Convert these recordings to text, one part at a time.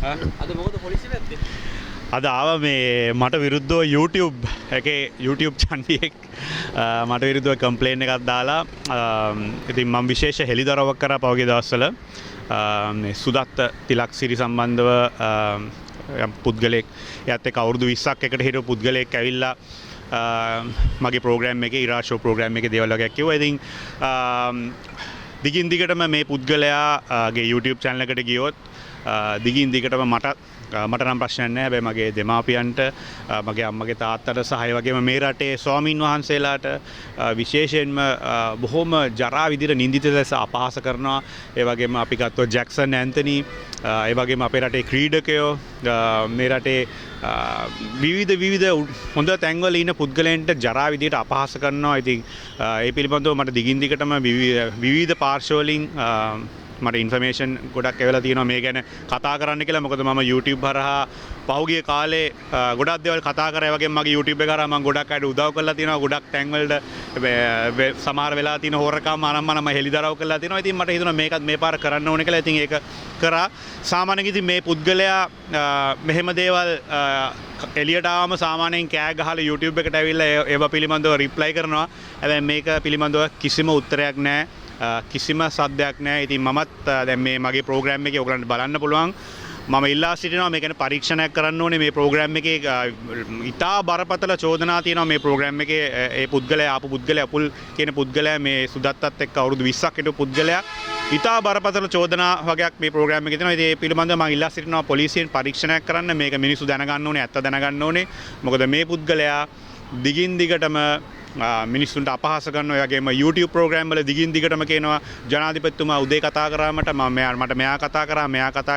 අද මොකද පොලිසිය පැත්තේ? අද ආව මේ මට විරුද්ධව YouTube චන්ඩියෙක් මට විරුද්ධව කම්ප්ලේන් එකක් දාලා ඉතින් මම විශේෂ හෙළිදරව්වක් කරා පහුගිය දවස්වල මේ සුදත්ත තිලක්සිරි සම්බන්ධව පුද්ගලෙක් එයාත් එක්ක අවුරුදු 20ක් එකට හිටපු පුද්ගලෙක් ඇවිල්ලා මගේ ප්‍රෝග්‍රෑම් එකේ ඉරා ෂෝ ප්‍රෝග්‍රෑම් එකේ දේවල් වගේක් කිව්වා. ඉතින් දිගින් දිගටම මේ පුද්ගලයාගේ YouTube channel එකට ගියොත් දිගින් දිගටම මට නම් ප්‍රශ්නයක් නැහැ. හැබැයි මගේ දෙමාපියන්ට මගේ අම්මගේ තාත්තට සහ ඒ වගේම මේ රටේ ස්වාමින් වහන්සේලාට විශේෂයෙන්ම බොහොම ජරා විදිහට නිඳිත ලෙස අපහාස කරනවා. ඒ වගේම අපි ගත්තොත් ජැක්සන් ඇන්තනි ඒ වගේම අපේ රටේ ක්‍රීඩකයෝ මේ රටේ විවිධ හොඳ තැන්වල ඉන්න පුද්ගලයන්ට ජරා විදිහට අපහාස කරනවා. ඉතින් ඒ පිළිබඳව මට දිගින් දිගටම විවිධ පාර්ශවවලින් මට ඉන්ෆර්මේෂන් ගොඩක් ඇවිල්ලා තියෙනවා මේ ගැන කතා කරන්න කියලා. මොකද මම YouTube හරහා පහුගිය කාලේ ගොඩක් දේවල් කතා කරා. ඒ වගේම මගේ YouTube එක හරහා මම ගොඩක් අයට උදව් කරලා තියෙනවා. ගොඩක් තැන් වලට සමහර වෙලා තියෙන හොරකම් අනම්මනම හෙළිදරව් කරලා තියෙනවා. ඉතින් මට හිතුණා මේකත් මේ පාර කරන්න ඕනේ කියලා. ඉතින් ඒක කරා. සාමාන්‍යයෙන් ඉතින් මේ පුද්ගලයා මෙහෙම දේවල් එළියට ආවම සාමාන්‍යයෙන් කෑ ගහලා YouTube එකට ඇවිල්ලා ඒව පිළිබඳව රිප්ලයි කරනවා. හැබැයි මේක පිළිබඳව කිසිම උත්තරයක් නැහැ. කිසිම සද්දයක් නැහැ. ඉතින් මමත් දැන් මේ මගේ ප්‍රෝග්‍රෑම් එකේ ඔයගලන්ට බලන්න පුළුවන්. මම ඉල්ලා සිටිනවා මේ ගැන පරීක්ෂණයක් කරන්න ඕනේ. මේ ප්‍රෝග්‍රෑම් එකේ ඉතා බරපතල චෝදනා තියෙනවා මේ ප්‍රෝග්‍රෑම් එකේ. ඒ පුද්ගලයා ආපු පුද්ගලයා අපුල් කියන පුද්ගලයා මේ සුදත්තත් එක්ක අවුරුදු 20ක් හිටපු පුද්ගලයා ඉතා බරපතල චෝදනා වගේක් මේ ප්‍රෝග්‍රෑම් එකේ තියෙනවා. ඉතින් ඒ පිළිබඳව මම ඉල්ලා සිටිනවා පොලිසියෙන් පරීක්ෂණයක් කරන්න. මේක මිනිස්සු දැනගන්න ඕනේ, ඇත්ත දැනගන්න ඕනේ. මොකද මේ පුද්ගලයා දිගින් දිගටම මිනිස්සුන්ට අපහාස කරනවා. ඒ වගේම YouTube ප්‍රෝග්‍රෑම් වල දිගින් දිගටම කියනවා ජනාධිපතිතුමා උදේ කතා කරා මට මෙයා කතා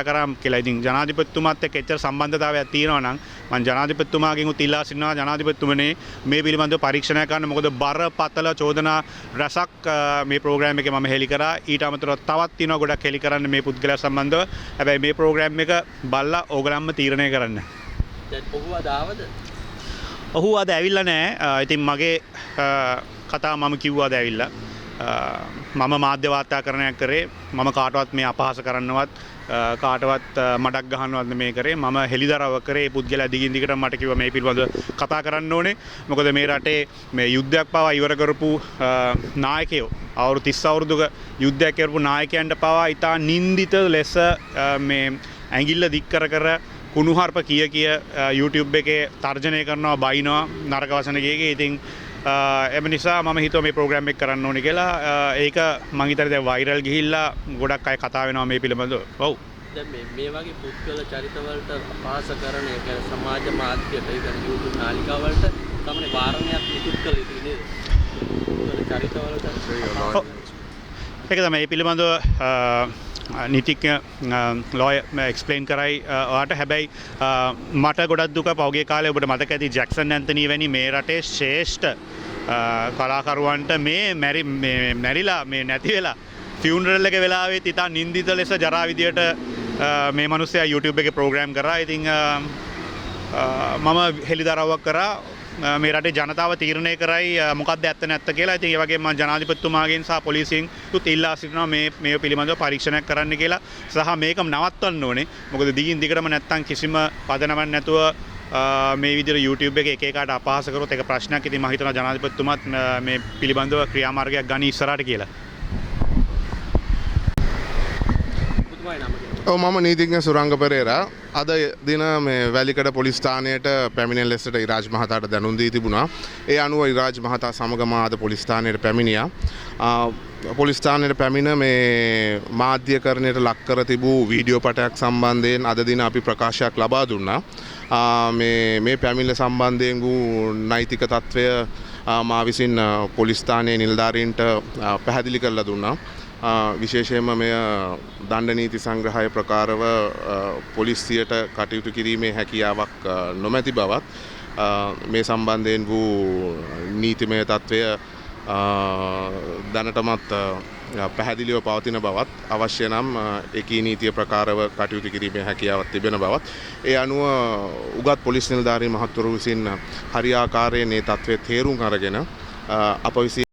කරා කියලා. ඉතින් ජනාධිපතිතුමාත් එක්ක එච්චර සම්බන්ධතාවයක් තියෙනවා නම් මම ජනාධිපතිතුමාගෙන් උත් ඉල්ලා සිටිනවා ජනාධිපතිතුමනේ මේ පිළිබඳව පරීක්ෂණයක් කරන්න. මොකද බරපතල චෝදනා රසක් මේ ප්‍රෝග්‍රෑම් එකේ මම හෙළි කරා. ඊට අමතරව තවත් තියෙනවා ගොඩක් හෙළි කරන්න මේ පුද්ගලයා සම්බන්ධව. හැබැයි මේ ප්‍රෝග්‍රෑම් එක බලලා ඕගලන්ම තීරණය කරන්න. දැන් ඔහු අද ආවද? ඔහු අද ඇවිල්ලා නැහැ. ඉතින් මගේ කතාව මම කිව්වා අද ඇවිල්ලා. මම මාධ්‍ය වාර්තාකරණයක් කරේ. මම කාටවත් මේ අපහාස කරන්නවත් කාටවත් මඩක් ගහන්නවත් මේ කරේ. මම හෙළිදරව් කරේ. පුද්ගලයා දිගින් දිගටම මට කිව්වා මේ පිළිබඳව කතා කරන්න ඕනේ. මොකද මේ රටේ මේ යුද්ධයක් පවා ඉවර කරපු නායකයෝ අවුරුදු 30 අවුරුදුක යුද්ධයක් කරපු නායකයන්ට පවා ඉතා නින්දිත ලෙස මේ ඇඟිල්ල දික් කර කුණුහරුප කිය YouTube එකේ තර්ජනය කරනවා, බයිනවා, නරක වචන කිය. ඉතින් එම නිසා මම හිතුවා මේ ප්‍රෝග්‍රෑම් එක කරන්න ඕනේ කියලා. ඒක මං හිතන්නේ දැන් වෛරල් ගිහිල්ලා ගොඩක් අය කතා වෙනවා මේ පිළිබඳව. ඔව්. දැන් මේ වගේ පුද්ගල චරිතවලට අපහාස කරන එක සමාජ මාධ්‍යයට ඒ කියන්නේ YouTube නාලිකාවලට තමයි වාරණයක් නිකුත් කළ යුතු නේද? පුද්ගල චරිතවලට ඒක තමයි මේ පිළිබඳව නීතිඥ ලෝයර් එක්ස්ප්ලেইন කරයි ඔයාට. හැබැයි මට ගොඩක් දුක පහුගිය කාලේ ඔබට මතක ඇති ජැක්සන් ඇන්තනි වැනි මේ රටේ ශ්‍රේෂ්ඨ කලාකරුවන්ට මේ මැරිලා මේ නැති වෙලා ෆියුනරල් එක වෙලාවෙත් ඉතා නින්දිත ලෙස ජරා විදියට මේ මිනිස්සයා YouTube එකේ ප්‍රෝග්‍රෑම් කරා. ඉතින් මම හෙළිදරව්වක් කරා. මේ රටේ ජනතාව තීරණය කරයි මොකක්ද ඇත්ත නැත්ත කියලා. ඉතින් ඒ වගේම මම ජනාධිපතිතුමාගෙන් සහ පොලිසියෙන් ඉල්ලා සිටිනවා මේ පිළිබඳව පරීක්ෂණයක් කරන්න කියලා. සහ මේක නවත්වන්න ඕනේ. මොකද දිගින් දිගටම නැත්තම් කිසිම පදනමක් නැතුව මේ විදිහට YouTube එකේ එක එකාට අපහාස කරොත් ඒක ප්‍රශ්නයක්. ඉතින් මම හිතනවා ජනාධිපතිතුමාත් මේ පිළිබඳව ක්‍රියාමාර්ගයක් ගනි ඉස්සරහට කියලා. මම නීතිඥ සුරංග පෙරේරා. අද දින මේ වැලිකඩ පොලිස් ස්ථානයට පැමිණෙන ලෙසට ඉරාජ් මහතාට දැනුම් දී තිබුණා. ඒ අනුව ඉරාජ් මහතා සමග මා අද පොලිස් ස්ථානයට පැමිණියා. පොලිස් ස්ථානයට පැමිණ මේ මාධ්‍යකරණයට ලක් කර තිබූ වීඩියෝ පටයක් සම්බන්ධයෙන් අද දින අපි ප්‍රකාශයක් ලබා දුන්නා. මේ පැමිණිල්ල සම්බන්ධයෙන් වූ නෛතික තත්ත්වය මා විසින් පොලිස් ස්ථානයේ නිලධාරීන්ට පැහැදිලි කරලා දුන්නා. විශේෂයෙන්ම මෙය දණ්ඩ නීති සංග්‍රහය ප්‍රකාරව පොලිසියට කටයුතු කිරීමේ හැකියාවක් නොමැති බවත් මේ සම්බන්ධයෙන් වූ නීතිමය තත්ත්වය දැනටමත් පැහැදිලිව පවතින බවත් අවශ්‍ය නම් එකී නීතිය ප්‍රකාරව කටයුතු කිරීමේ හැකියාවක් තිබෙන බවත් ඒ අනුව උගත් පොලිස් නිලධාරී මහත්වරු විසින් හරියාකාරයෙන් මේ තත්ත්වය තේරුම් අරගෙන අප විසින්